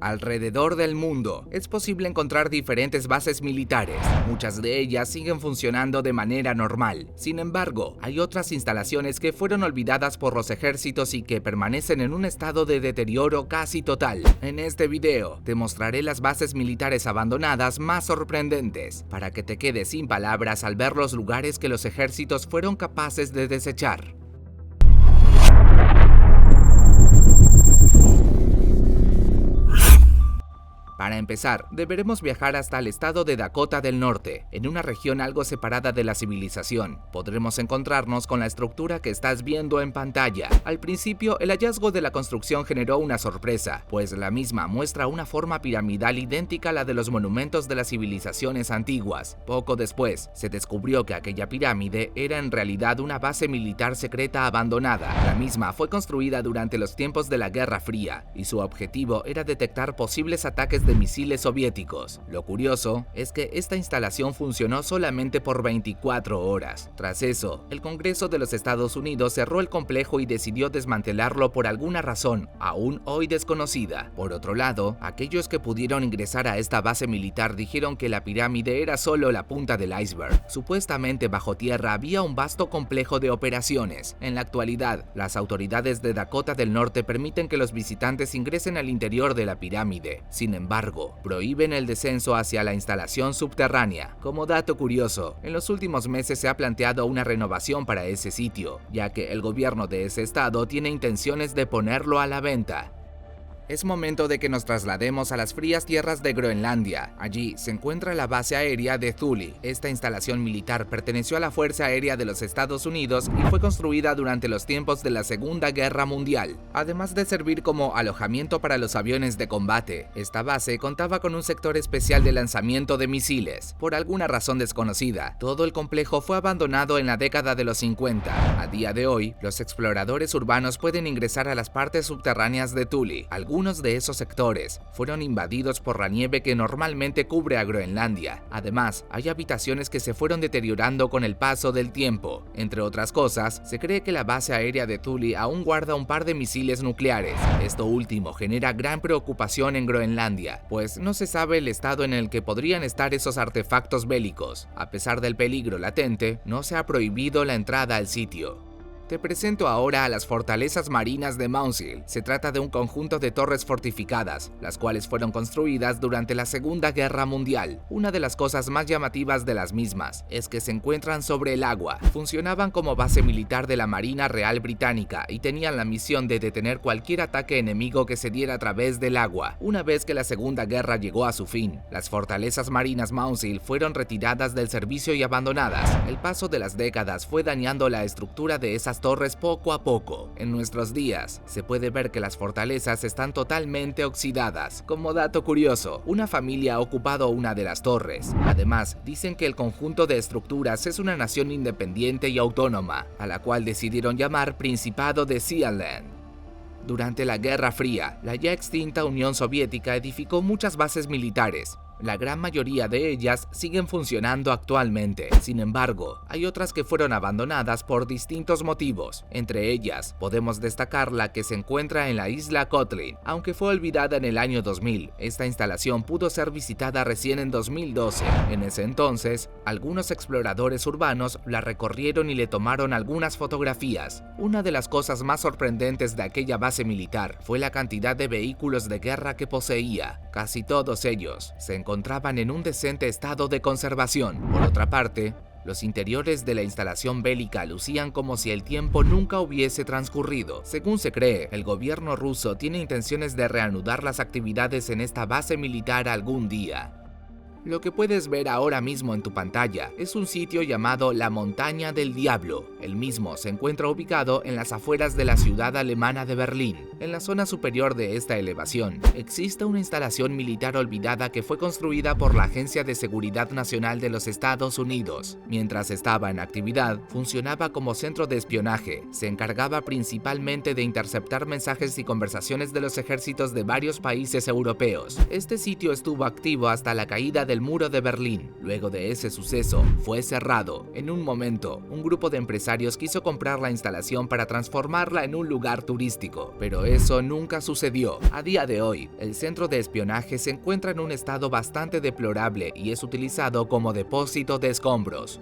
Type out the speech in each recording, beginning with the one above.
Alrededor del mundo es posible encontrar diferentes bases militares. Muchas de ellas siguen funcionando de manera normal. Sin embargo, hay otras instalaciones que fueron olvidadas por los ejércitos y que permanecen en un estado de deterioro casi total. En este video te mostraré las bases militares abandonadas más sorprendentes, para que te quedes sin palabras al ver los lugares que los ejércitos fueron capaces de desechar. Para empezar, deberemos viajar hasta el estado de Dakota del Norte, en una región algo separada de la civilización. Podremos encontrarnos con la estructura que estás viendo en pantalla. Al principio, el hallazgo de la construcción generó una sorpresa, pues la misma muestra una forma piramidal idéntica a la de los monumentos de las civilizaciones antiguas. Poco después, se descubrió que aquella pirámide era en realidad una base militar secreta abandonada. La misma fue construida durante los tiempos de la Guerra Fría, y su objetivo era detectar posibles ataques de misiles soviéticos. Lo curioso es que esta instalación funcionó solamente por 24 horas. Tras eso, el Congreso de los Estados Unidos cerró el complejo y decidió desmantelarlo por alguna razón, aún hoy desconocida. Por otro lado, aquellos que pudieron ingresar a esta base militar dijeron que la pirámide era solo la punta del iceberg. Supuestamente bajo tierra había un vasto complejo de operaciones. En la actualidad, las autoridades de Dakota del Norte permiten que los visitantes ingresen al interior de la pirámide. Sin embargo, prohíben el descenso hacia la instalación subterránea. Como dato curioso, en los últimos meses se ha planteado una renovación para ese sitio, ya que el gobierno de ese estado tiene intenciones de ponerlo a la venta. Es momento de que nos traslademos a las frías tierras de Groenlandia. Allí se encuentra la base aérea de Thule. Esta instalación militar perteneció a la Fuerza Aérea de los Estados Unidos y fue construida durante los tiempos de la Segunda Guerra Mundial. Además de servir como alojamiento para los aviones de combate, esta base contaba con un sector especial de lanzamiento de misiles. Por alguna razón desconocida, todo el complejo fue abandonado en la década de los 50. A día de hoy, los exploradores urbanos pueden ingresar a las partes subterráneas de Thule. Algunos de esos sectores fueron invadidos por la nieve que normalmente cubre a Groenlandia. Además, hay habitaciones que se fueron deteriorando con el paso del tiempo. Entre otras cosas, se cree que la base aérea de Thule aún guarda un par de misiles nucleares. Esto último genera gran preocupación en Groenlandia, pues no se sabe el estado en el que podrían estar esos artefactos bélicos. A pesar del peligro latente, no se ha prohibido la entrada al sitio. Te presento ahora a las fortalezas marinas de Mountseal. Se trata de un conjunto de torres fortificadas, las cuales fueron construidas durante la Segunda Guerra Mundial. Una de las cosas más llamativas de las mismas es que se encuentran sobre el agua. Funcionaban como base militar de la Marina Real Británica y tenían la misión de detener cualquier ataque enemigo que se diera a través del agua. Una vez que la Segunda Guerra llegó a su fin, las fortalezas marinas Mountseal fueron retiradas del servicio y abandonadas. El paso de las décadas fue dañando la estructura de esas torres poco a poco. En nuestros días, se puede ver que las fortalezas están totalmente oxidadas. Como dato curioso, una familia ha ocupado una de las torres. Además, dicen que el conjunto de estructuras es una nación independiente y autónoma, a la cual decidieron llamar Principado de Sealand. Durante la Guerra Fría, la ya extinta Unión Soviética edificó muchas bases militares. La gran mayoría de ellas siguen funcionando actualmente. Sin embargo, hay otras que fueron abandonadas por distintos motivos. Entre ellas, podemos destacar la que se encuentra en la isla Kotlin. Aunque fue olvidada en el año 2000, esta instalación pudo ser visitada recién en 2012. En ese entonces, algunos exploradores urbanos la recorrieron y le tomaron algunas fotografías. Una de las cosas más sorprendentes de aquella base militar fue la cantidad de vehículos de guerra que poseía. Casi todos ellos se encontraban en un decente estado de conservación. Por otra parte, los interiores de la instalación bélica lucían como si el tiempo nunca hubiese transcurrido. Según se cree, el gobierno ruso tiene intenciones de reanudar las actividades en esta base militar algún día. Lo que puedes ver ahora mismo en tu pantalla es un sitio llamado La Montaña del Diablo. El mismo se encuentra ubicado en las afueras de la ciudad alemana de Berlín. En la zona superior de esta elevación existe una instalación militar olvidada que fue construida por la Agencia de Seguridad Nacional de los Estados Unidos. Mientras estaba en actividad, funcionaba como centro de espionaje. Se encargaba principalmente de interceptar mensajes y conversaciones de los ejércitos de varios países europeos. Este sitio estuvo activo hasta la caída de del muro de Berlín. Luego de ese suceso, fue cerrado. En un momento, un grupo de empresarios quiso comprar la instalación para transformarla en un lugar turístico, pero eso nunca sucedió. A día de hoy, el centro de espionaje se encuentra en un estado bastante deplorable y es utilizado como depósito de escombros.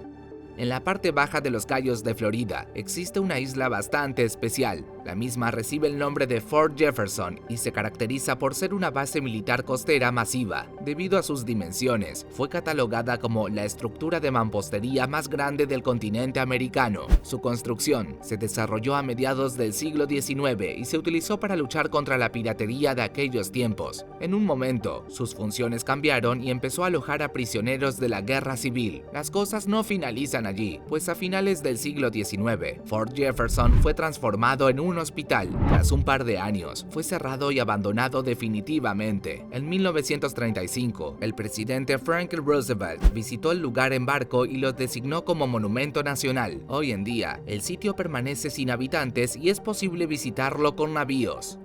En la parte baja de los Cayos de Florida existe una isla bastante especial. La misma recibe el nombre de Fort Jefferson y se caracteriza por ser una base militar costera masiva. Debido a sus dimensiones, fue catalogada como la estructura de mampostería más grande del continente americano. Su construcción se desarrolló a mediados del siglo XIX y se utilizó para luchar contra la piratería de aquellos tiempos. En un momento, sus funciones cambiaron y empezó a alojar a prisioneros de la guerra civil. Las cosas no finalizan allí, pues a finales del siglo XIX, Fort Jefferson fue transformado en un hospital. Tras un par de años, fue cerrado y abandonado definitivamente. En 1935, el presidente Franklin Roosevelt visitó el lugar en barco y lo designó como monumento nacional. Hoy en día, el sitio permanece sin habitantes y es posible visitarlo con navíos.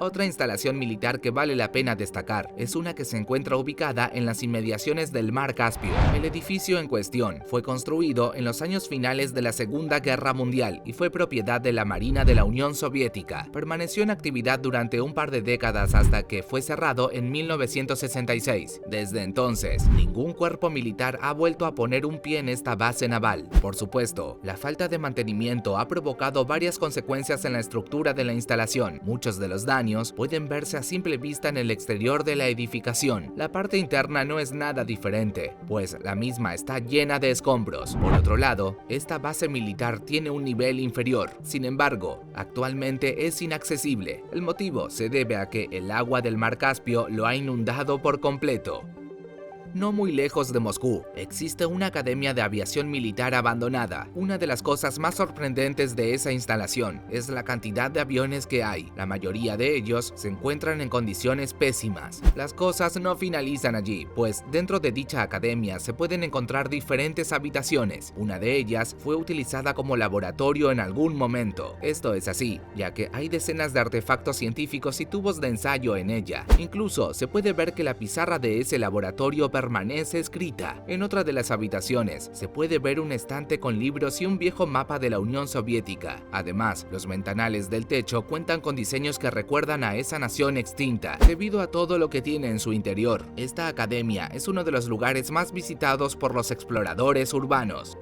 Otra instalación militar que vale la pena destacar es una que se encuentra ubicada en las inmediaciones del Mar Caspio. El edificio en cuestión fue construido en los años finales de la Segunda Guerra Mundial y fue propiedad de la Marina de la Unión Soviética. Permaneció en actividad durante un par de décadas hasta que fue cerrado en 1966. Desde entonces, ningún cuerpo militar ha vuelto a poner un pie en esta base naval. Por supuesto, la falta de mantenimiento ha provocado varias consecuencias en la estructura de la instalación. Muchos de los daños pueden verse a simple vista en el exterior de la edificación. La parte interna no es nada diferente, pues la misma está llena de escombros. Por otro lado, esta base militar tiene un nivel inferior. Sin embargo, actualmente es inaccesible. El motivo se debe a que el agua del Mar Caspio lo ha inundado por completo. No muy lejos de Moscú, existe una academia de aviación militar abandonada. Una de las cosas más sorprendentes de esa instalación es la cantidad de aviones que hay. La mayoría de ellos se encuentran en condiciones pésimas. Las cosas no finalizan allí, pues dentro de dicha academia se pueden encontrar diferentes habitaciones. Una de ellas fue utilizada como laboratorio en algún momento. Esto es así, ya que hay decenas de artefactos científicos y tubos de ensayo en ella. Incluso se puede ver que la pizarra de ese laboratorio permanece escrita. En otra de las habitaciones se puede ver un estante con libros y un viejo mapa de la Unión Soviética. Además, los ventanales del techo cuentan con diseños que recuerdan a esa nación extinta. Debido a todo lo que tiene en su interior, esta academia es uno de los lugares más visitados por los exploradores urbanos.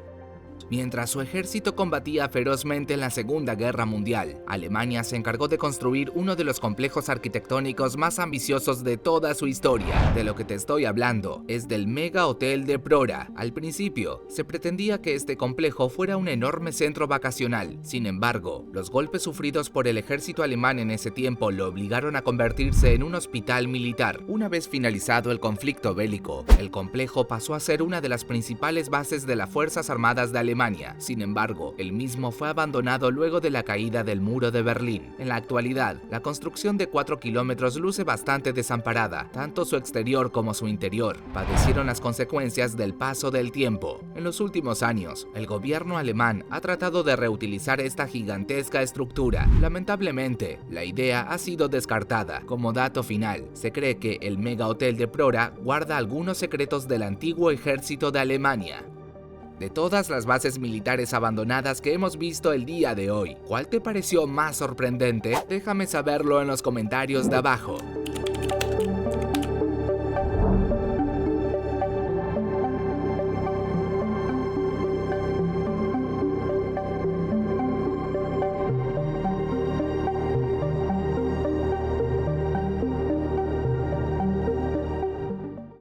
Mientras su ejército combatía ferozmente en la Segunda Guerra Mundial, Alemania se encargó de construir uno de los complejos arquitectónicos más ambiciosos de toda su historia. De lo que te estoy hablando es del Mega Hotel de Prora. Al principio, se pretendía que este complejo fuera un enorme centro vacacional. Sin embargo, los golpes sufridos por el ejército alemán en ese tiempo lo obligaron a convertirse en un hospital militar. Una vez finalizado el conflicto bélico, el complejo pasó a ser una de las principales bases de las Fuerzas Armadas de Alemania. Sin embargo, el mismo fue abandonado luego de la caída del muro de Berlín. En la actualidad, la construcción de 4 kilómetros luce bastante desamparada. Tanto su exterior como su interior padecieron las consecuencias del paso del tiempo. En los últimos años, el gobierno alemán ha tratado de reutilizar esta gigantesca estructura. Lamentablemente, la idea ha sido descartada. Como dato final, se cree que el Mega Hotel de Prora guarda algunos secretos del antiguo ejército de Alemania. De todas las bases militares abandonadas que hemos visto el día de hoy, ¿cuál te pareció más sorprendente? Déjame saberlo en los comentarios de abajo.